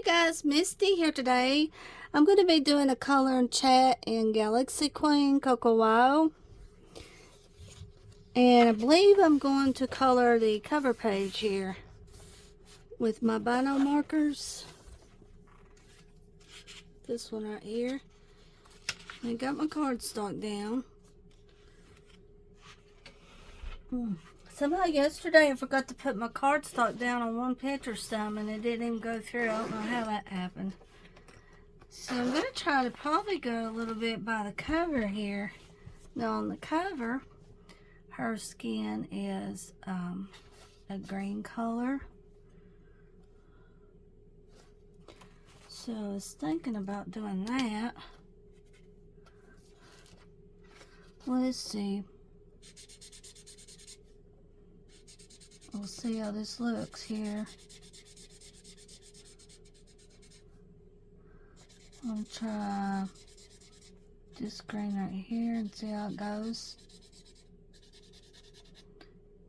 guys, Misty here today. I'm going to be doing a color and chat in Galaxy Queen Coco Wyo. And I believe I'm going to color the cover page here with my Bianyo markers. This one right here. I got my cardstock down. Somehow yesterday I forgot to put my cardstock down on one picture stem and it didn't even go through. I don't know how that happened. So I'm going to try to probably go a little bit by the cover here. Now on the cover, her skin is a green color. So I was thinking about doing that. Let's see. We'll see how this looks here. I'll try this green right here and see how it goes.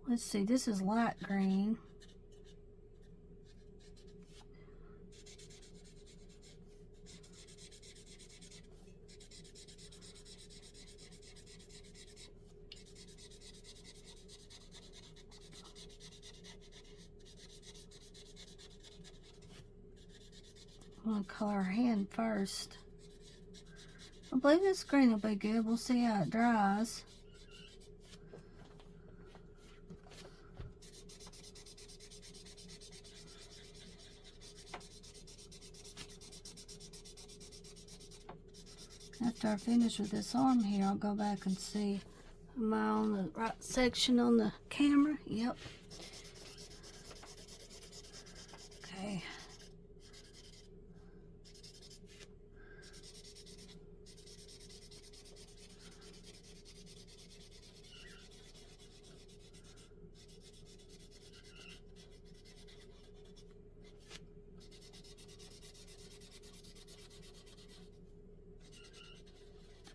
Let's see, this is light green. I'm going to color her hand first. I believe this green will be good. We'll see how it dries. After I finish with this arm here, I'll go back and see. Am I on the right section on the camera? Yep. Okay.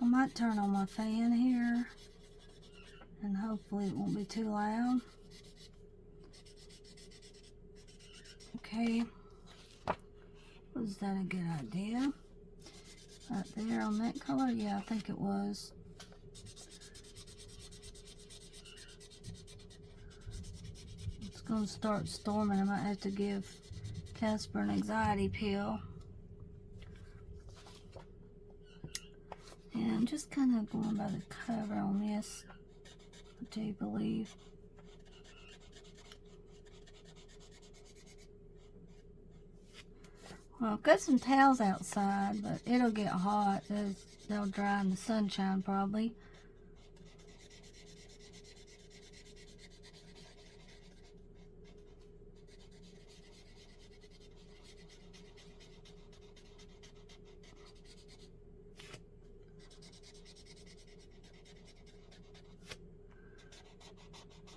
I might turn on my fan here and hopefully it won't be too loud. Okay, was that a good idea? Right there on that color? Yeah, I think it was. It's going to start storming. I might have to give Casper an anxiety pill. And I'm just kind of going by the cover on this, I do believe. Well, I've got some towels outside, but it'll get hot. They'll dry in the sunshine probably.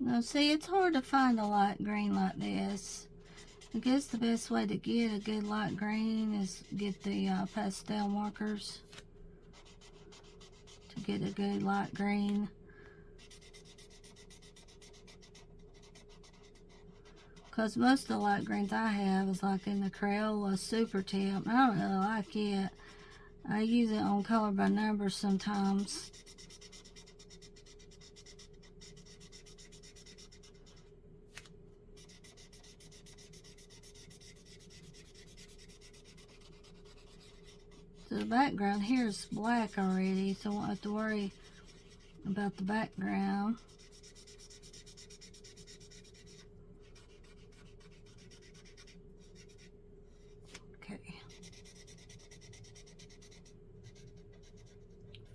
Now see, it's hard to find a light green like this. I guess the best way to get a good light green is get the pastel markers to get a good light green. Because most of the light greens I have is like in the Crayola Super Tip. I don't really like it. I use it on color by numbers sometimes. So the background here is black already, so I won't have to worry about the background. Okay.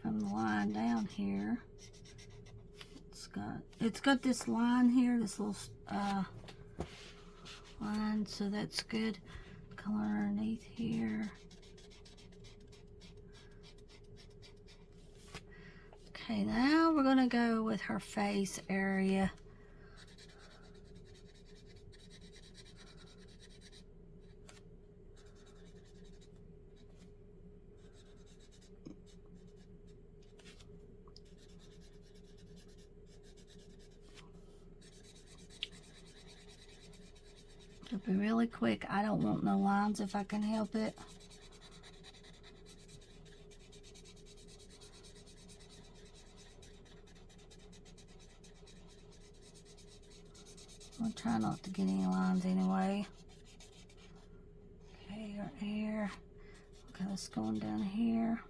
From the line down here, it's got this line here, this little line, so that's good. Color underneath here. Okay, now we're going to go with her face area. The Be really quick. I don't want no lines if I can help it. I'll try not to get any lines anyway. Okay, your ear. Okay, let's go on down here.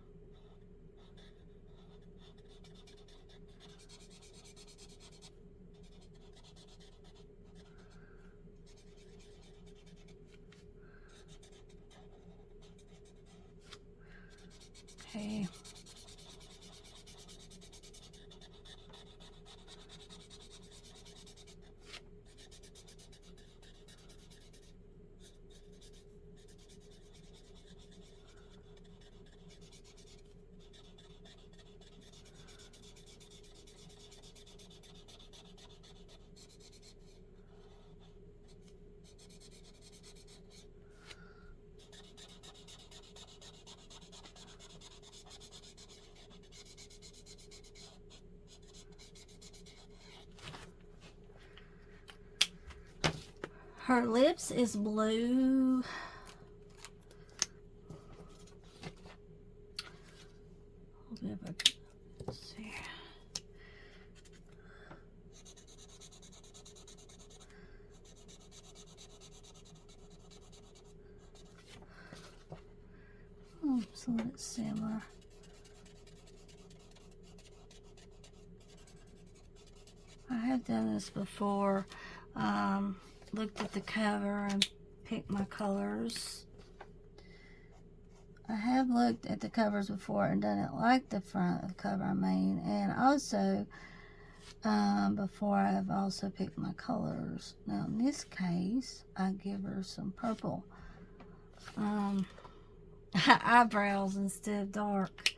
Okay. Her lips is blue. Let's see. So it's similar. I have done this before. Looked at the cover and picked my colors. I have looked at the covers before and done it like the front of the cover, I mean, and also before I've also picked my colors. Now in this case, I give her some purple eyebrows instead of dark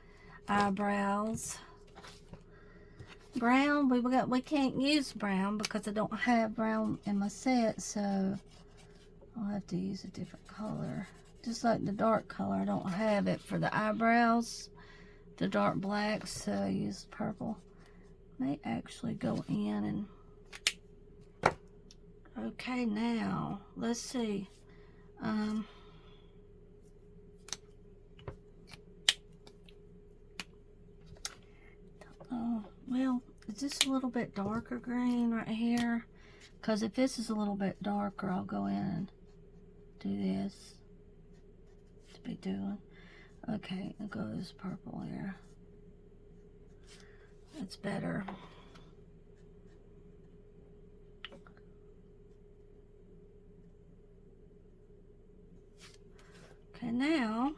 eyebrows. Brown, we can't use brown because I don't have brown in my set, so I'll have to use a different color. Just like the dark color, I don't have it for the eyebrows, the dark black, so I use purple. May actually go in and okay, now let's see. Oh, well, is this a little bit darker green right here? Because if this is a little bit darker, I'll go in and do this to be doing. Okay, I'll go this purple here. That's better. Okay, now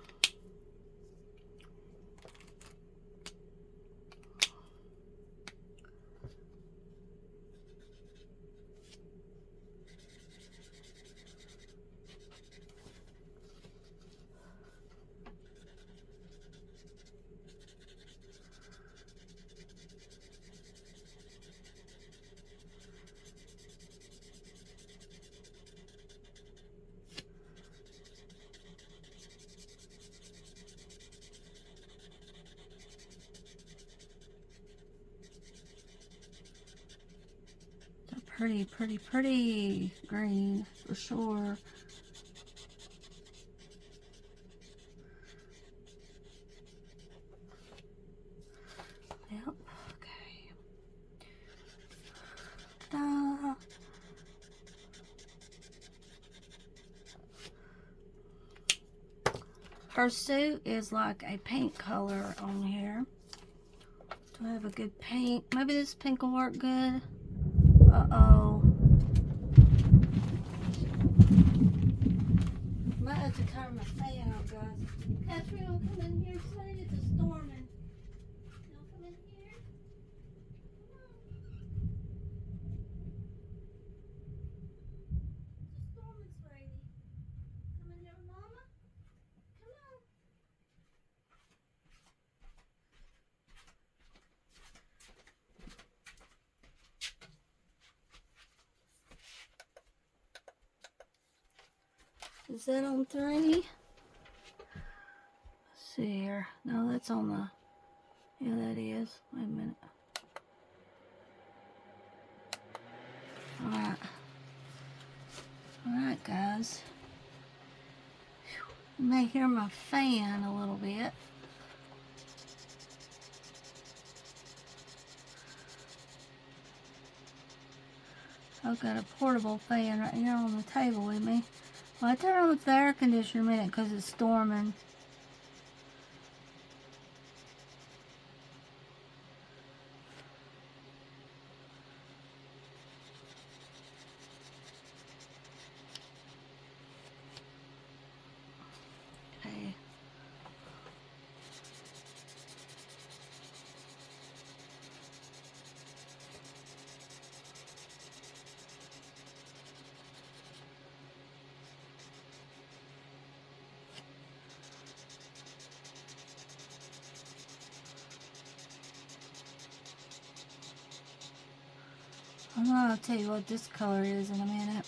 pretty green for sure. Yep, okay. Ta-da. Her suit is like a pink color on here. Do I have a good pink? Maybe this pink will work good. Uh-oh. Might have to turn my fan on, guys. Catherine, you'll come in here today? It's storming. You'll come in here? Come on. It's storming, sweetie. Come in here with Mama? Come on. Is that on 3? Let's see here. No, that's on the... Yeah, that is. Wait a minute. Alright. Alright, guys. You may hear my fan a little bit. I've got a portable fan right here on the table with me. Well, I turn on the air conditioner a minute because it's storming. Okay. I'll tell you what this color is in a minute.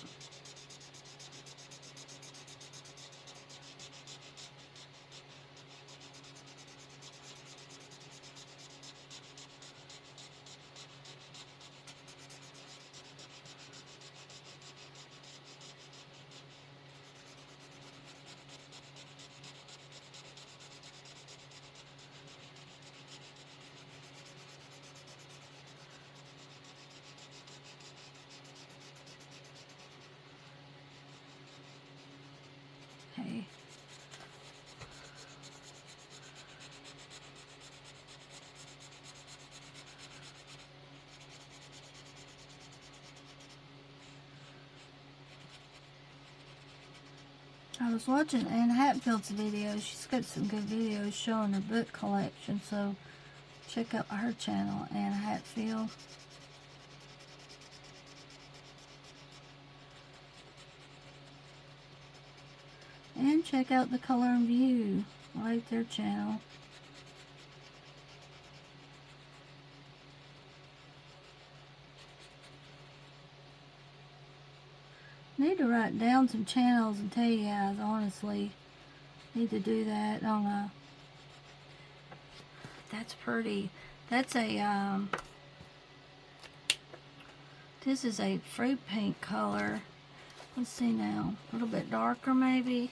Okay. I was watching Anne Hatfield's video. She's got some good videos showing her book collection, so check out her channel, Anne Hatfield. And check out the Color and View. I like their channel. Need to write down some channels and tell you guys, honestly. Need to do that on a... That's pretty. That's a, this is a fruit pink color. Let's see now. A little bit darker maybe.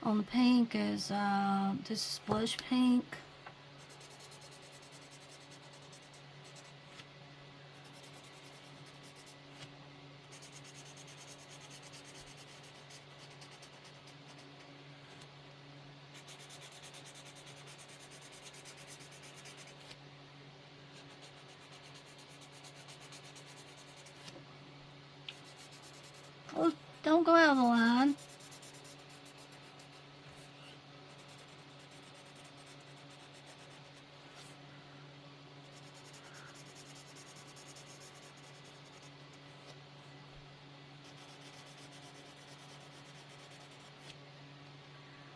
On the pink is, this is blush pink. Oh, don't go out of the line.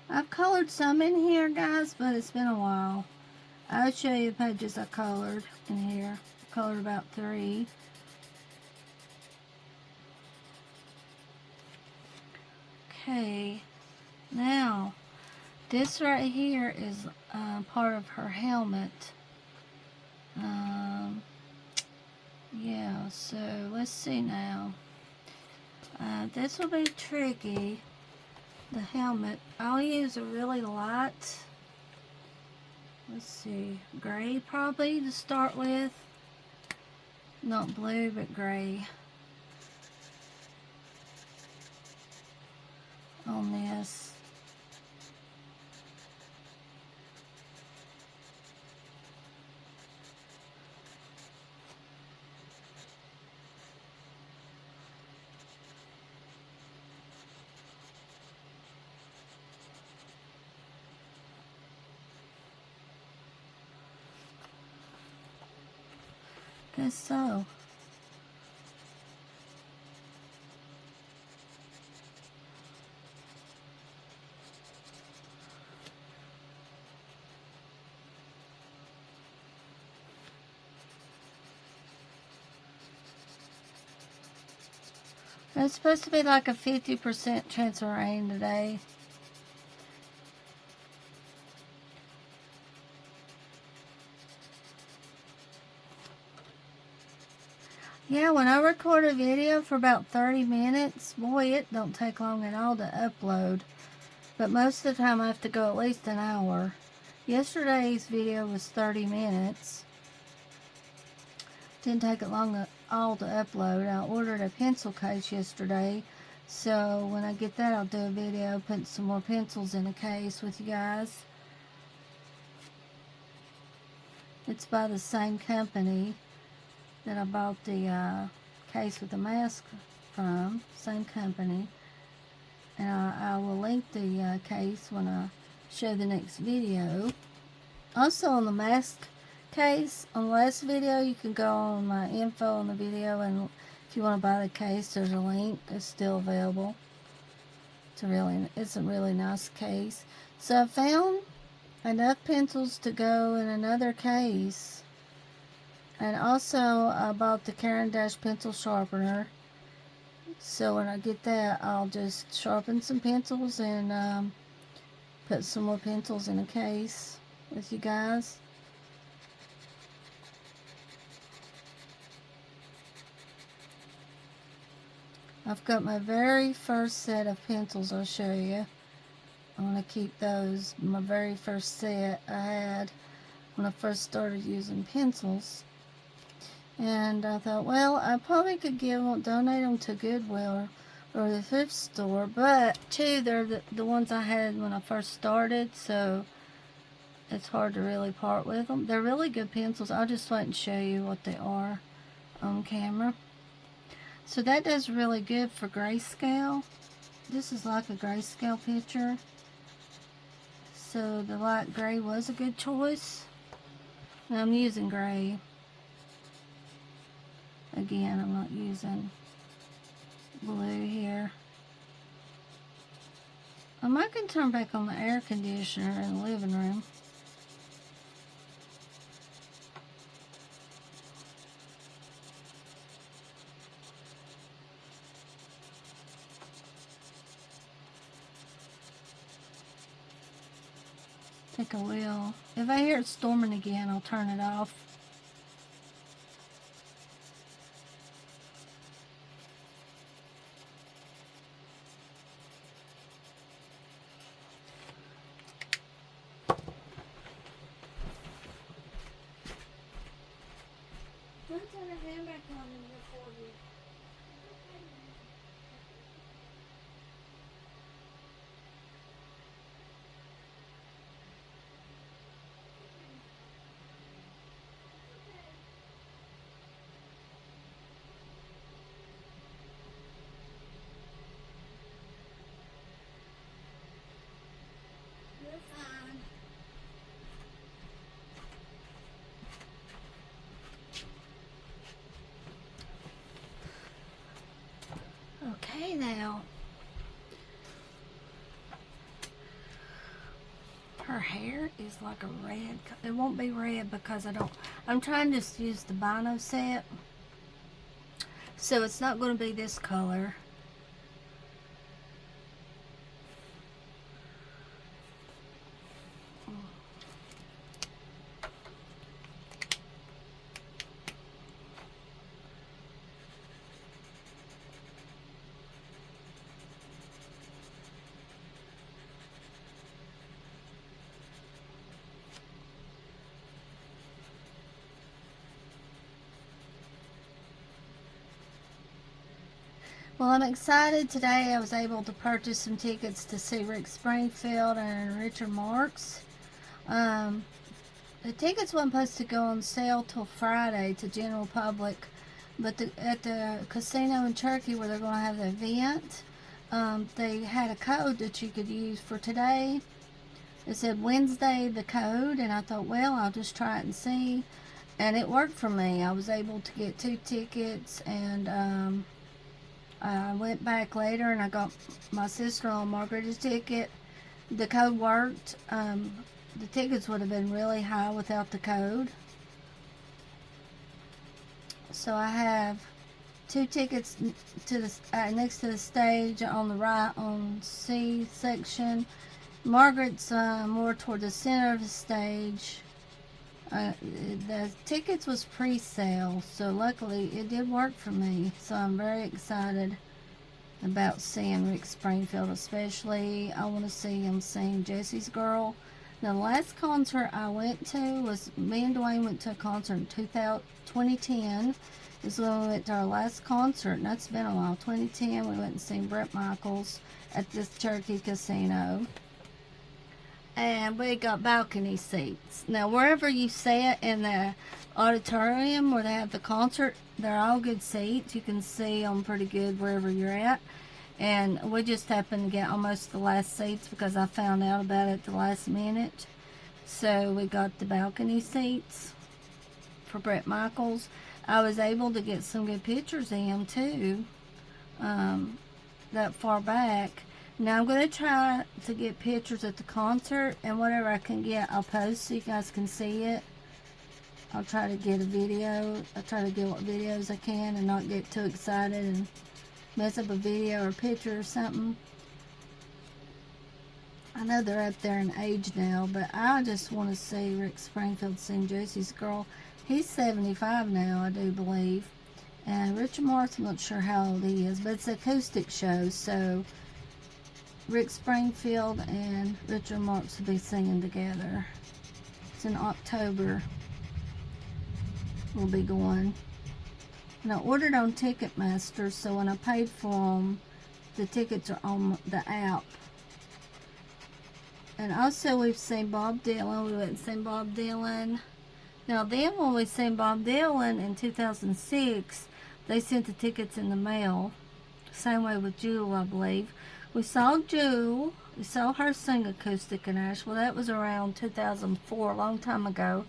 I've colored some in here, guys, but it's been a while. I'll show you the pages I colored in here. I colored about 3. Okay, now this right here is part of her helmet. Yeah, so let's see now. This will be tricky. The helmet. I'll use a really light, let's see, gray probably to start with. Not blue, but gray on this. Guess so. It's supposed to be like a 50% chance of rain today. Yeah, when I record a video for about 30 minutes, boy, it don't take long at all to upload. But most of the time I have to go at least an hour. Yesterday's video was 30 minutes. Didn't take it long at all to upload. I ordered a pencil case yesterday. So when I get that, I'll do a video putting some more pencils in a case with you guys. It's by the same company that I bought the case with the mask from. Same company. And I will link the case when I show the next video. Also on the mask case, on the last video, you can go on my info on the video, and if you want to buy the case, there's a link. It's still available. It's a really nice case. So I found enough pencils to go in another case. And also I bought the Caran d'Ache pencil sharpener. So when I get that, I'll just sharpen some pencils and put some more pencils in a case with you guys. I've got my very first set of pencils I'll show you. I want to keep those. My very first set I had when I first started using pencils. And I thought, well, I probably could donate them to Goodwill or the thrift store. But, too, they're the ones I had when I first started. So, it's hard to really part with them. They're really good pencils. I'll just wait and show you what they are on camera. So that does really good for grayscale. This is like a grayscale picture. So the light gray was a good choice. Now I'm using gray. Again, I'm not using blue here. I might can turn back on the air conditioner in the living room. I think I will. If I hear it storming again, I'll turn it off. Don't turn the hand back on in here for you. You're fine. Okay, now. Her hair is like a red. It won't be red because I'm trying to use the Bianyo set. So it's not going to be this color. Well, I'm excited. Today I was able to purchase some tickets to see Rick Springfield and Richard Marx. The tickets weren't supposed to go on sale till Friday to general public, but at the casino in Turkey where they're going to have the event, they had a code that you could use for today. It said Wednesday the code, and I thought, well, I'll just try it and see, and it worked for me. I was able to get 2 tickets, and I went back later and I got my sister-in-law Margaret a ticket. The code worked. The tickets would have been really high without the code. So I have 2 tickets to the next to the stage on the right on C section. Margaret's more toward the center of the stage. The tickets was pre-sale, so luckily it did work for me. So I'm very excited about seeing Rick Springfield, especially. I want to see him sing Jesse's Girl. Now, the last concert I went to was, me and Dwayne went to a concert in 2010. Is when we went to our last concert, and that's been a while. 2010, we went and seen Bret Michaels at this Cherokee Casino. And we got balcony seats. Now, wherever you sit in the auditorium where they have the concert, they're all good seats. You can see them pretty good wherever you're at. And we just happened to get almost the last seats because I found out about it at the last minute. So we got the balcony seats for Bret Michaels. I was able to get some good pictures of him too, that far back. Now I'm going to try to get pictures at the concert, and whatever I can get, I'll post so you guys can see it. I'll try to get a video. I'll try to get what videos I can and not get too excited and mess up a video or a picture or something. I know they're up there in age now, but I just want to see Rick Springfield sing Jesse's Girl. He's 75 now, I do believe. And Richard Marx, I'm not sure how old he is, but it's an acoustic show, so Rick Springfield and Richard Marx will be singing together. It's in October. We'll be going. And I ordered on Ticketmaster, so when I paid for them, the tickets are on the app. And also we've seen Bob Dylan. We went and seen Bob Dylan. Now then, when we seen Bob Dylan in 2006, they sent the tickets in the mail. Same way with Jewel, I believe. We saw Jewel. We saw her sing acoustic in Asheville. That was around 2004, a long time ago.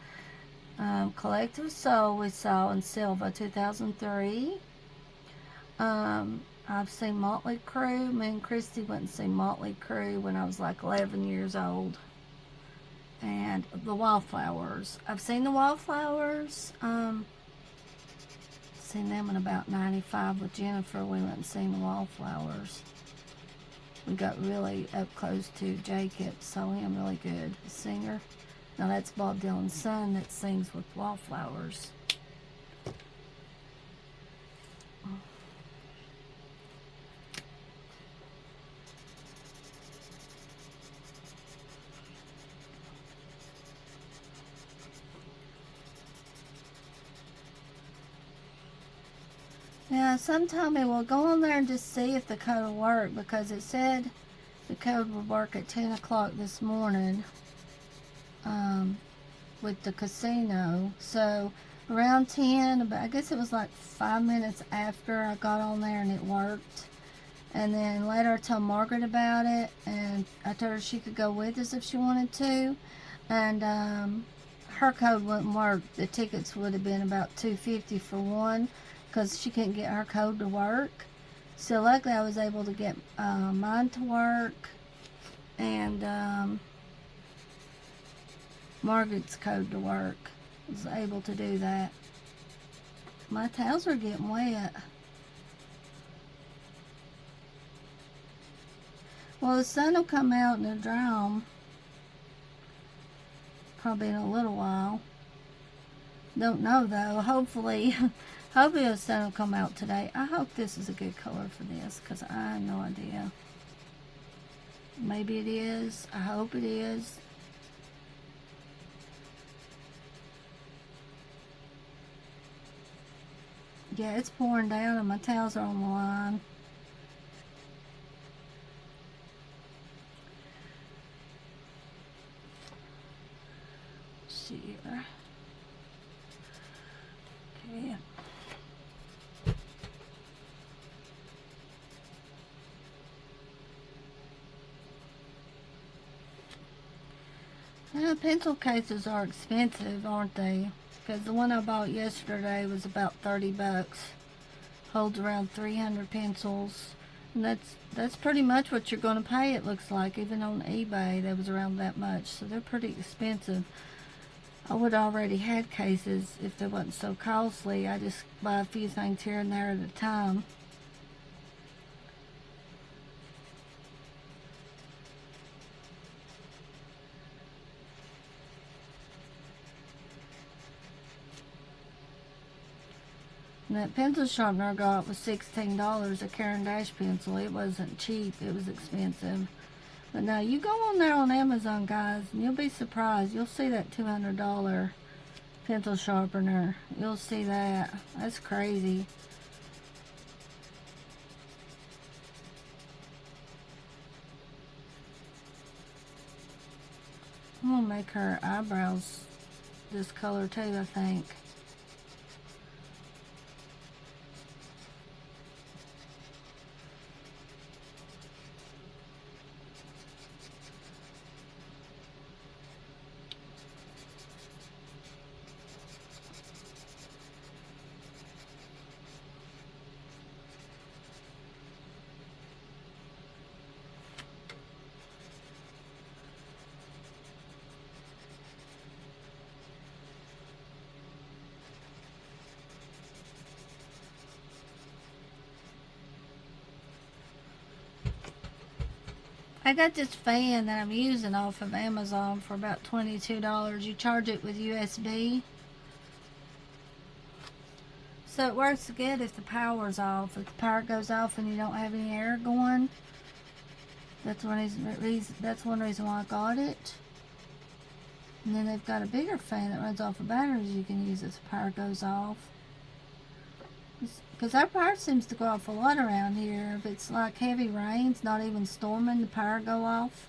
Collective Soul we saw in Silva, 2003. I've seen Motley Crue. Me and Christy went and seen Motley Crue when I was like 11 years old. And the Wallflowers. I've seen the Wallflowers. Seen them in about 95 with Jennifer. We went and seen the Wallflowers. We got really up close to Jacob. Saw him really good. The singer. Now that's Bob Dylan's son that sings with Wallflowers. Yeah, some told me, well, go on there and just see if the code will work, because it said the code would work at 10 o'clock this morning with the casino. So around 10, but I guess it was like 5 minutes after I got on there and it worked. And then later I told Margaret about it, and I told her she could go with us if she wanted to. And her code wouldn't work. The tickets would have been about $250 for one, because she couldn't get her code to work. So luckily I was able to get mine to work, and Margaret's code to work. I was able to do that. My towels are getting wet. Well, the sun will come out and dry them probably in a little while. Don't know though. Hopefully the sun will come out today. I hope this is a good color for this, because I have no idea. Maybe it is. I hope it is. Yeah, it's pouring down and my towels are on the line. Let's see here. Okay. Yeah, pencil cases are expensive, aren't they? Because the one I bought yesterday was about 30 bucks. Holds around 300 pencils. And that's pretty much what you're going to pay, it looks like. Even on eBay, that was around that much. So they're pretty expensive. I would already had cases if they wasn't so costly. I just buy a few things here and there at a time. And that pencil sharpener I got was $16, a Caran d'Ache pencil. It wasn't cheap, it was expensive. But now you go on there on Amazon, guys, and you'll be surprised. You'll see that $200 pencil sharpener. You'll see that. That's crazy. I'm gonna make her eyebrows this color too, I think. I got this fan that I'm using off of Amazon for about $22. You charge it with USB. So it works good if the power's off. If the power goes off and you don't have any air going, that's one reason why I got it. And then they've got a bigger fan that runs off of batteries you can use if the power goes off. Because our power seems to go off a lot around here. If it's like heavy rains, not even storming, the power go off.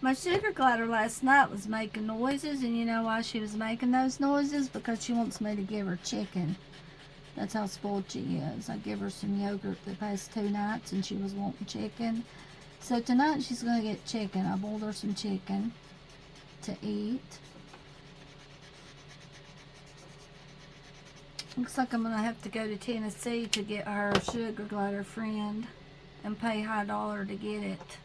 My sugar glider last night was making noises, and you know why she was making those noises? Because she wants me to give her chicken. That's how spoiled she is. I give her some yogurt the past 2 nights, and she was wanting chicken. So tonight she's going to get chicken. I boiled her some chicken to eat. Looks like I'm going to have to go to Tennessee to get her sugar glider friend and pay high dollar to get it.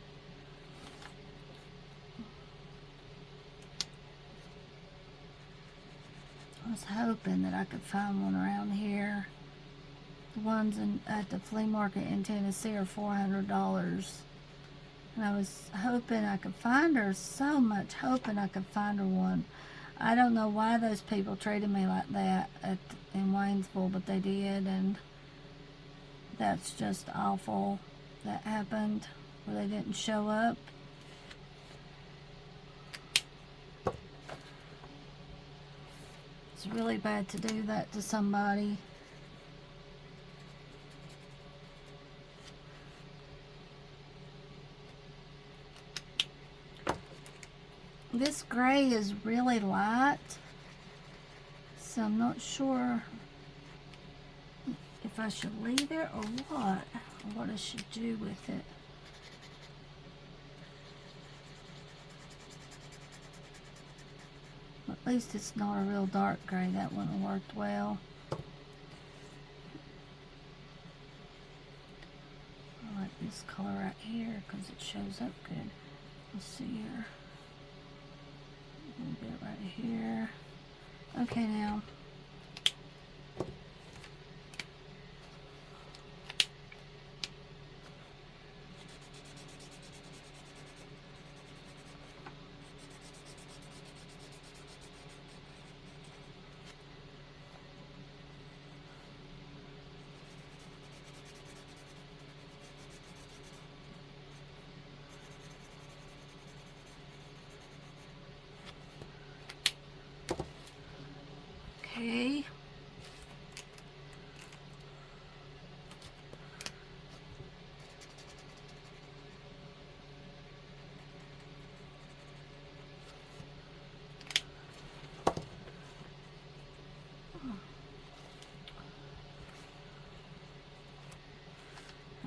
I was hoping that I could find one around here. The ones at the flea market in Tennessee are $400. And I was hoping I could find her, so much hoping I could find her one. I don't know why those people treated me like that in Waynesville, but they did, and that's just awful that happened, where they didn't show up. It's really bad to do that to somebody. This gray is really light, so I'm not sure if I should leave it or what I should do with it. At least it's not a real dark gray. That wouldn't have worked well. I like this color right here because it shows up good. Let's see here. A little bit right here. Okay, now. Okay.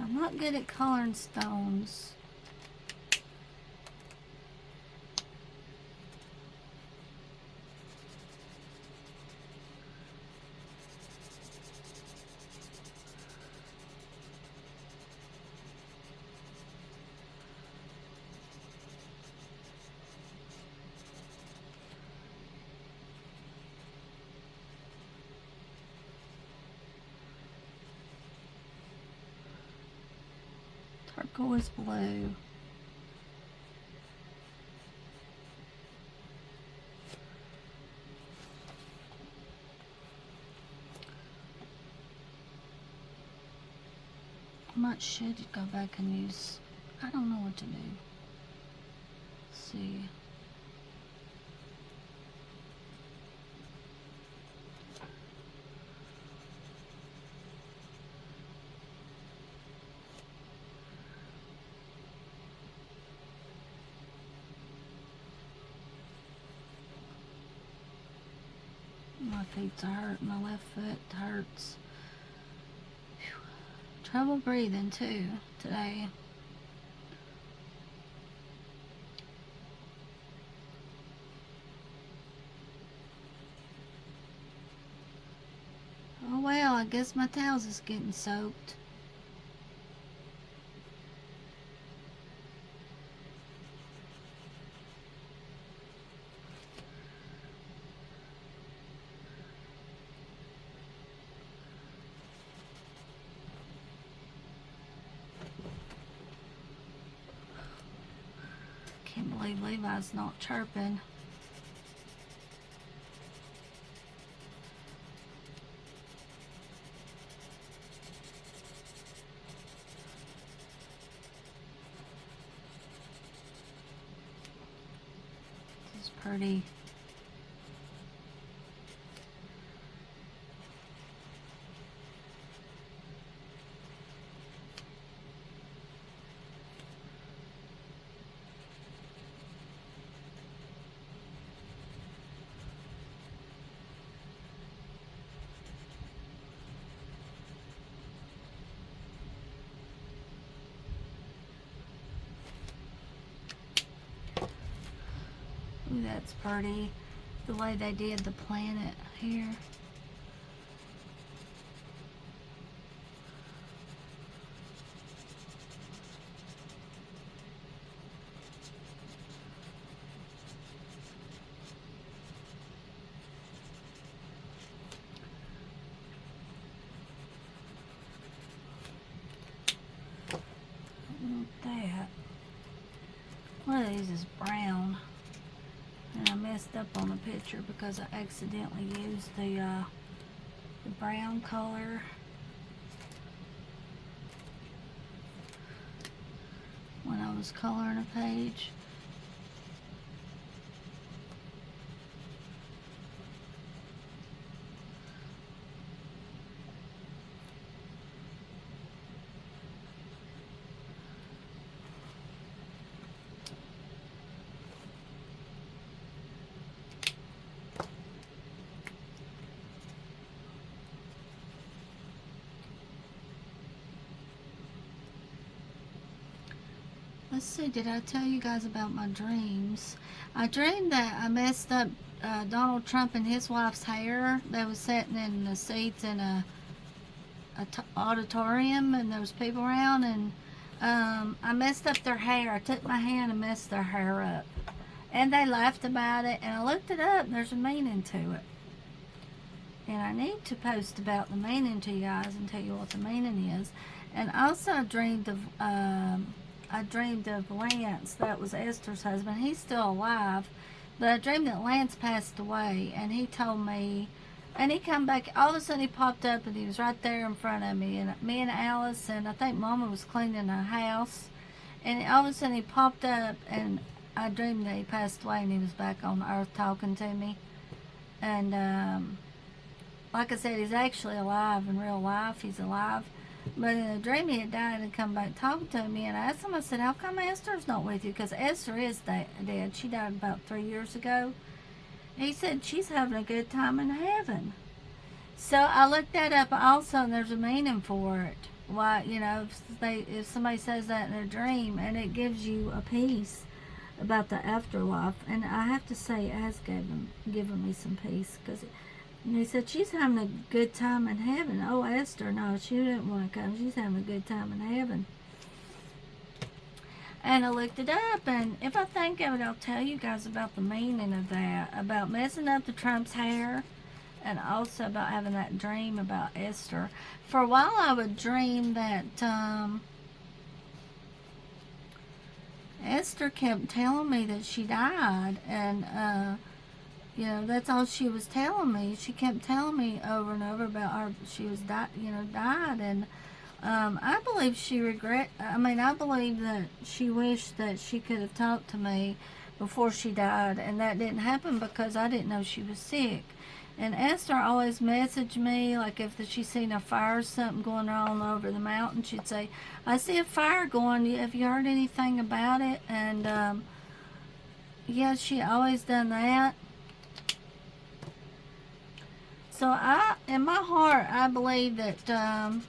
I'm not good at coloring stones. Turquoise blue. should go back and use, I don't know what to do. Let's see. My feet's hurting, my left foot hurts. Whew. Trouble breathing too today. Oh well, I guess my towels is getting soaked. Can't believe Levi's not chirping. This is pretty. Ooh, that's pretty. The way they did the planet here. That. One of these is brown. And I messed up on the picture because I accidentally used the brown color. When I was coloring a page. Let's see, did I tell you guys about my dreams? I dreamed that I messed up Donald Trump and his wife's hair. They was sitting in the seats in a auditorium and there was people around, and I messed up their hair. I took my hand and messed their hair up. And they laughed about it, and I looked it up and there's a meaning to it. And I need to post about the meaning to you guys and tell you what the meaning is. And also I dreamed of Lance. That was Esther's husband. He's still alive, but I dreamed that Lance passed away, and he told me, and he come back, all of a sudden he popped up and he was right there in front of me, and me and Alice, and I think Mama was cleaning the house, and all of a sudden he popped up, and I dreamed that he passed away and he was back on earth talking to me. And like I said, he's actually alive in real life. He's alive. But in a dream he had died and come back talking to me, and I asked him, I said, how come Esther's not with you? Because Esther is dead. She died about 3 years ago. He said she's having a good time in heaven. So I looked that up also, and there's a meaning for it. Why, you know, if somebody says that in a dream, and it gives you a peace about the afterlife. And I have to say, it has given me some peace, because and he said, she's having a good time in heaven. Oh, Esther, no, she didn't want to come. She's having a good time in heaven. And I looked it up, and if I think of it, I'll tell you guys about the meaning of that. About messing up the Trump's hair, and also about having that dream about Esther. For a while, I would dream that Esther kept telling me that she died, and you know, that's all she was telling me. She kept telling me over and over about her. She was died, and I believe I believe that she wished that she could have talked to me before she died, and that didn't happen because I didn't know she was sick. And Esther always messaged me, like if she seen a fire or something going on over the mountain, she'd say, I see a fire going, have you heard anything about it? And yeah, she always done that. So in my heart, I believe that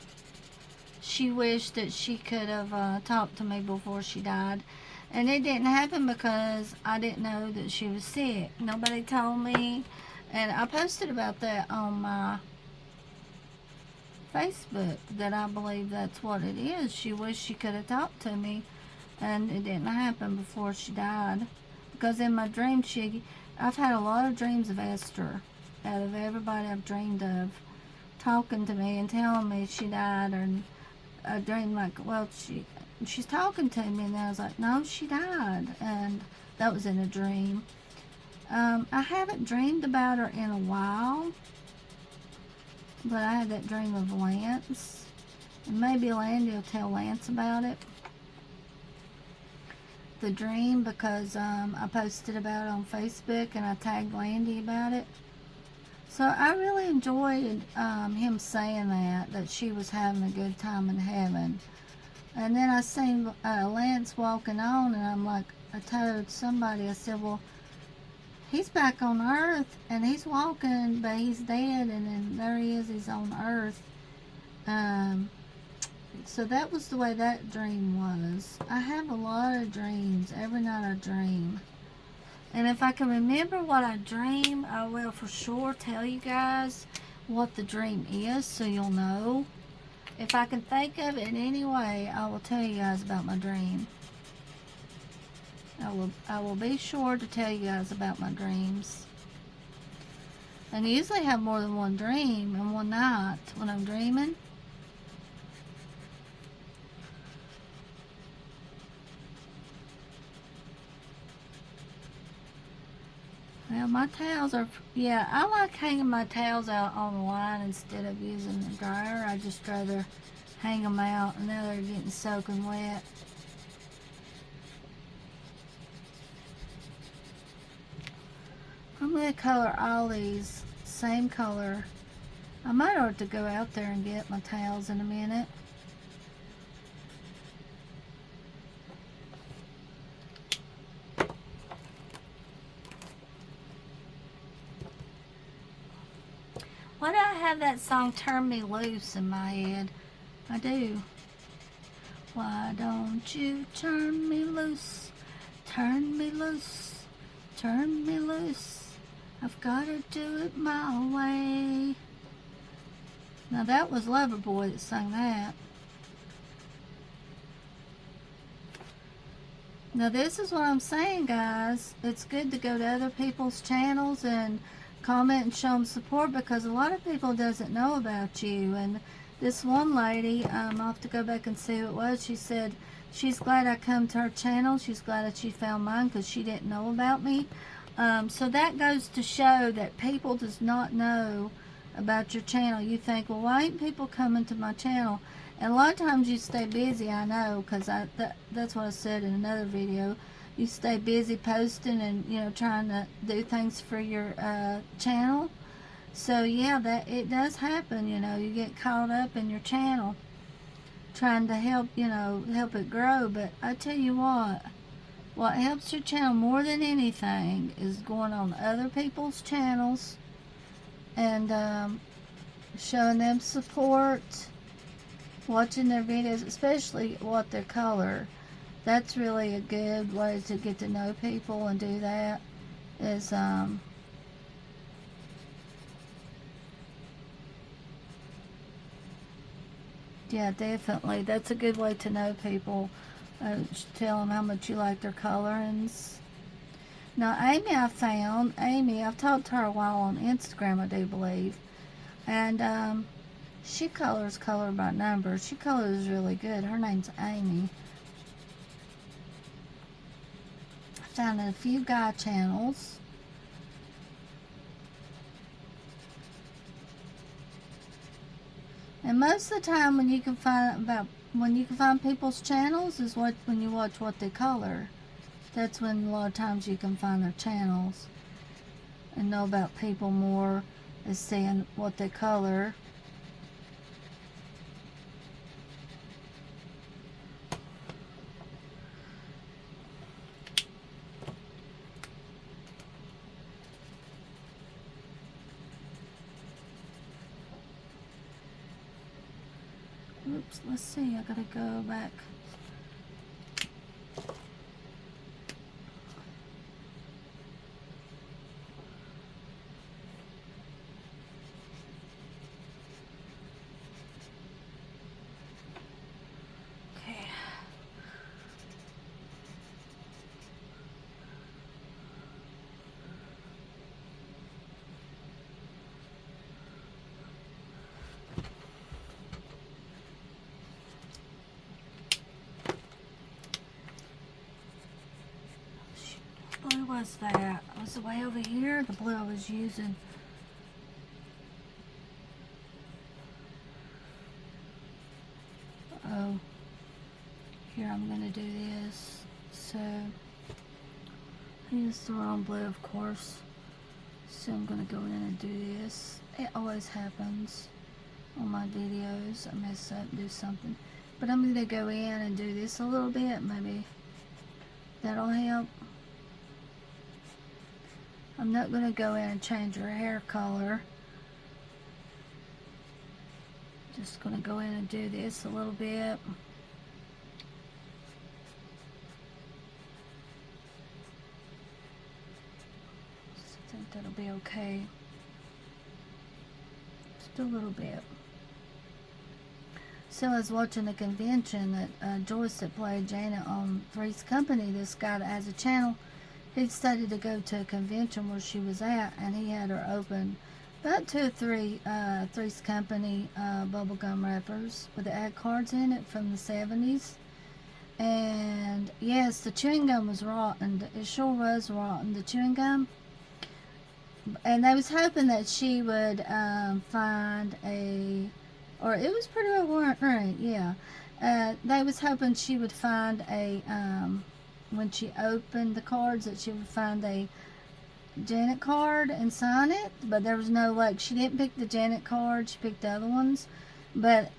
she wished that she could have talked to me before she died. And it didn't happen because I didn't know that she was sick. Nobody told me. And I posted about that on my Facebook, that I believe that's what it is. She wished she could have talked to me, and it didn't happen before she died. Because in my dream, I've had a lot of dreams of Esther, out of everybody I've dreamed of, talking to me and telling me she died. And I dreamed like, well, she's talking to me, and then I was like, no, she died. And that was in a dream. I haven't dreamed about her in a while, but I had that dream of Lance, and maybe Landy will tell Lance about it, the dream, because I posted about it on Facebook and I tagged Landy about it. So I really enjoyed him saying that she was having a good time in heaven. And then I seen Lance walking on, and I'm like, I told somebody, I said, well, he's back on earth and he's walking, but he's dead, and then there he is, he's on earth. So that was the way that dream was. I have a lot of dreams. Every night I dream. And if I can remember what I dream, I will for sure tell you guys what the dream is, so you'll know. If I can think of it in any way, I will tell you guys about my dream. I will be sure to tell you guys about my dreams. And I usually have more than one dream in one night when I'm dreaming. Well, my towels are, yeah, I like hanging my towels out on the line instead of using the dryer. I just rather hang them out, and now they're getting soaking wet. I'm going to color all these same color. I might have to go out there and get my towels in a minute. Why do I have that song Turn Me Loose in my head? I do. Why don't you turn me loose? Turn me loose. Turn me loose. I've got to do it my way. Now that was Loverboy that sang that. Now this is what I'm saying, guys. It's good to go to other people's channels and comment and show them support, because a lot of people doesn't know about you. And this one lady, I'll have to go back and see who it was, she said she's glad I come to her channel. She's glad that she found mine because she didn't know about me. So that goes to show that people does not know about your channel. You think, well, why ain't people coming to my channel? And a lot of times you stay busy, I know, because that's what I said in another video. You stay busy posting and, you know, trying to do things for your channel. So yeah, that it does happen, you know. You get caught up in your channel trying to help, you know, help it grow. But I tell you what helps your channel more than anything is going on other people's channels and showing them support, watching their videos, especially what their color. That's really a good way to get to know people and do that, is yeah, definitely. That's a good way to know people. Tell them how much you like their colorings. Now, Amy, I've talked to her a while on Instagram, I do believe. And she colors color by number. She colors really good. Her name's Amy. I found a few guy channels. And most of the time when you can find people's channels is when you watch what they color. That's when a lot of times you can find their channels and know about people more, is seeing what they color. Oops, let's see, I gotta go back. Okay. What blue was that? Was it way over here? The blue I was using. Oh, here I'm gonna do this. So I used the wrong blue, of course. So I'm gonna go in and do this. It always happens on my videos. I mess up, do something. But I'm gonna go in and do this a little bit. Maybe that'll help. I'm not gonna go in and change her hair color. Just gonna go in and do this a little bit. I think that'll be okay. Just a little bit. So I was watching a convention that Joyce that played Janet on Three's Company, this guy that has a channel, he decided to go to a convention where she was at, and he had her open about 2 or 3 Three's Company bubblegum wrappers with the ad cards in it from the 70s. And yes, the chewing gum was rotten. It sure was rotten, the chewing gum. And they was hoping that she would find a, or it was pretty well right, yeah. They was hoping she would find a, when she opened the cards, that she would find a Janet card and sign it, but there was no luck. She didn't pick the Janet card, she picked the other ones. But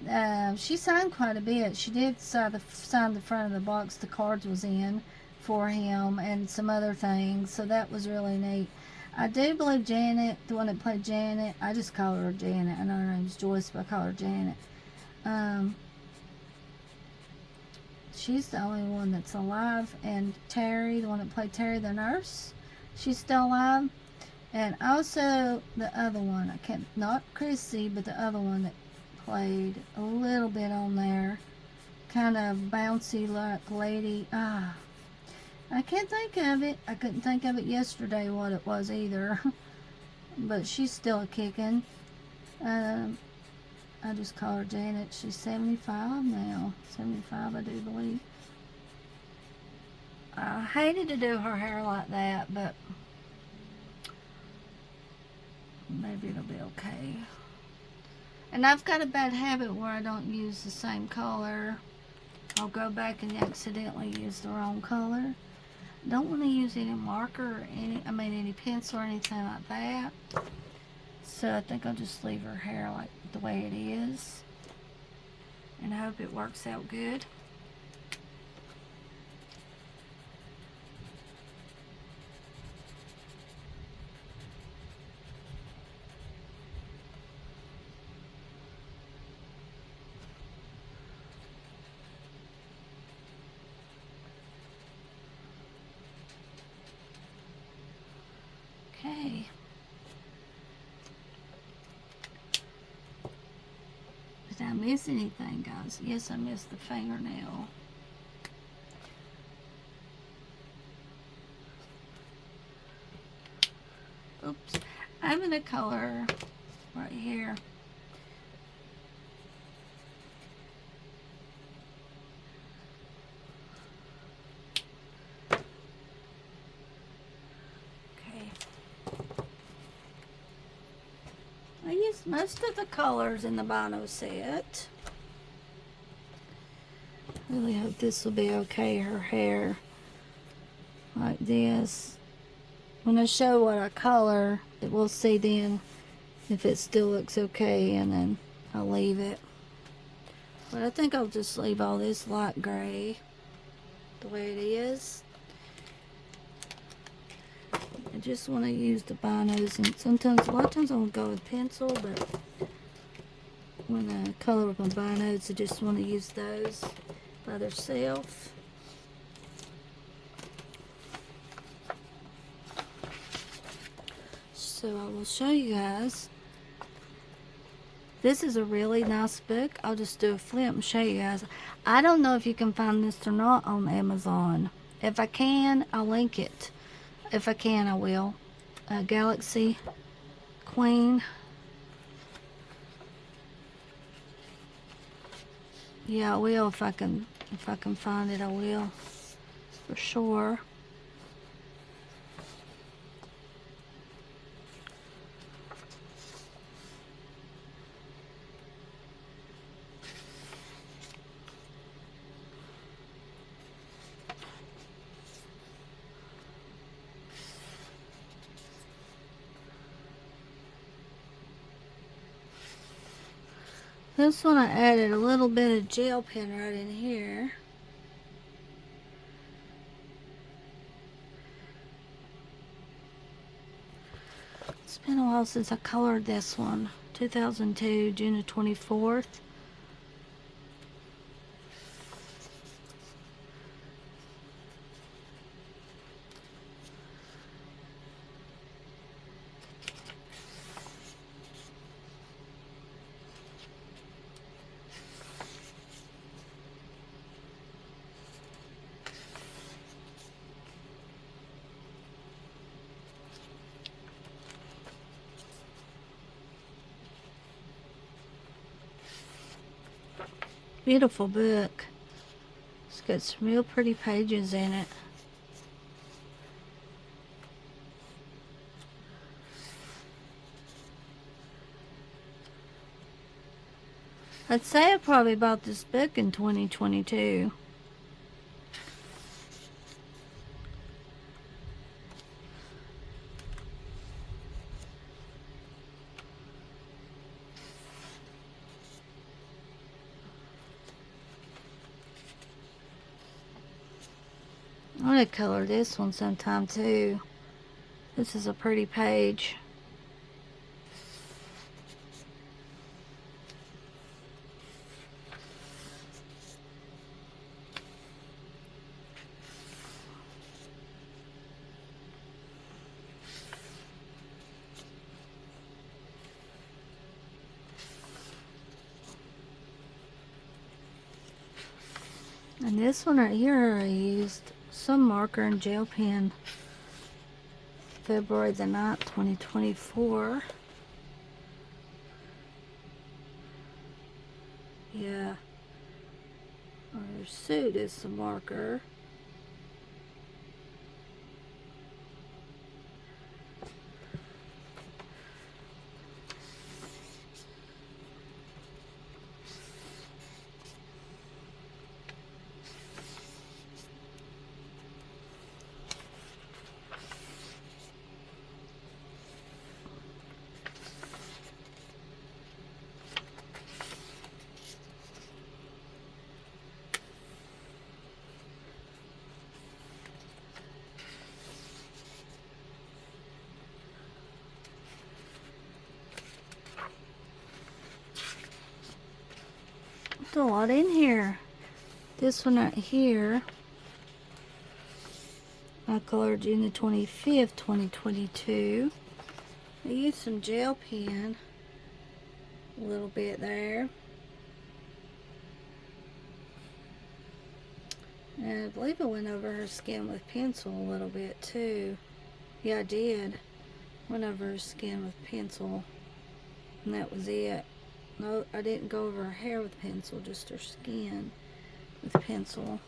she signed quite a bit. She did sign the front of the box the cards was in for him and some other things, so that was really neat. I do believe Janet, the one that played Janet, I just call her Janet. I know her name's Joyce, but I call her Janet. She's the only one that's alive. And Terry, the one that played Terry the nurse, she's still alive. And also the other one, I can't, not Chrissy, but the other one that played a little bit on there, kind of bouncy like lady. I can't think of it. I couldn't think of it yesterday what it was either. But she's still kicking. I just call her Janet. She's 75 now. 75, I do believe. I hated to do her hair like that, but maybe it'll be okay. And I've got a bad habit where I don't use the same color. I'll go back and accidentally use the wrong color. Don't want to use any marker or any pencil or anything like that. So I think I'll just leave her hair like the way it is. And I hope it works out good. Okay. Did I miss anything, guys? Yes, I missed the fingernail. Oops. I'm going to color right here. most of the colors in the Bianyo set. Really hope this will be okay, her hair like this. When I show what I color, we'll see then if it still looks okay, and then I'll leave it. But I think I'll just leave all this light gray the way it is. I just want to use the Bianyos, and sometimes, a lot of times I want to go with pencil, but when I color with my Bianyos, I just want to use those by themselves. So I will show you guys. This is a really nice book. I'll just do a flip and show you guys. I don't know if you can find this or not on Amazon. If I can, I'll link it. If I can, I will. Galaxy Queen. Yeah, I will if I can find it. I will for sure. This one I added a little bit of gel pen right in here. It's been a while since I colored this one. 2002, June the 24th. Beautiful book. It's got some real pretty pages in it. I'd say I probably bought this book in 2022. I want to color this one sometime too. This is a pretty page. And this one right here I used some marker and gel pen. February the 9th, 2024. Yeah. Our suit is some marker. There's a lot in here. This one right here, I colored June the 25th, 2022. I used some gel pen, a little bit there. And I believe I went over her skin with pencil a little bit too. Yeah, I did. Went over her skin with pencil, and that was it. No, I didn't go over her hair with pencil, just her skin with pencil.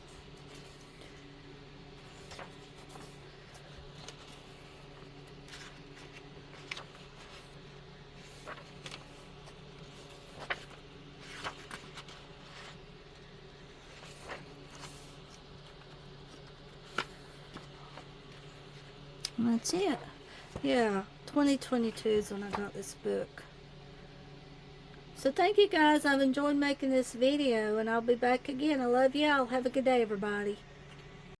And that's it. Yeah, 2022 is when I got this book. So thank you guys. I've enjoyed making this video, and I'll be back again. I love y'all. Have a good day, everybody.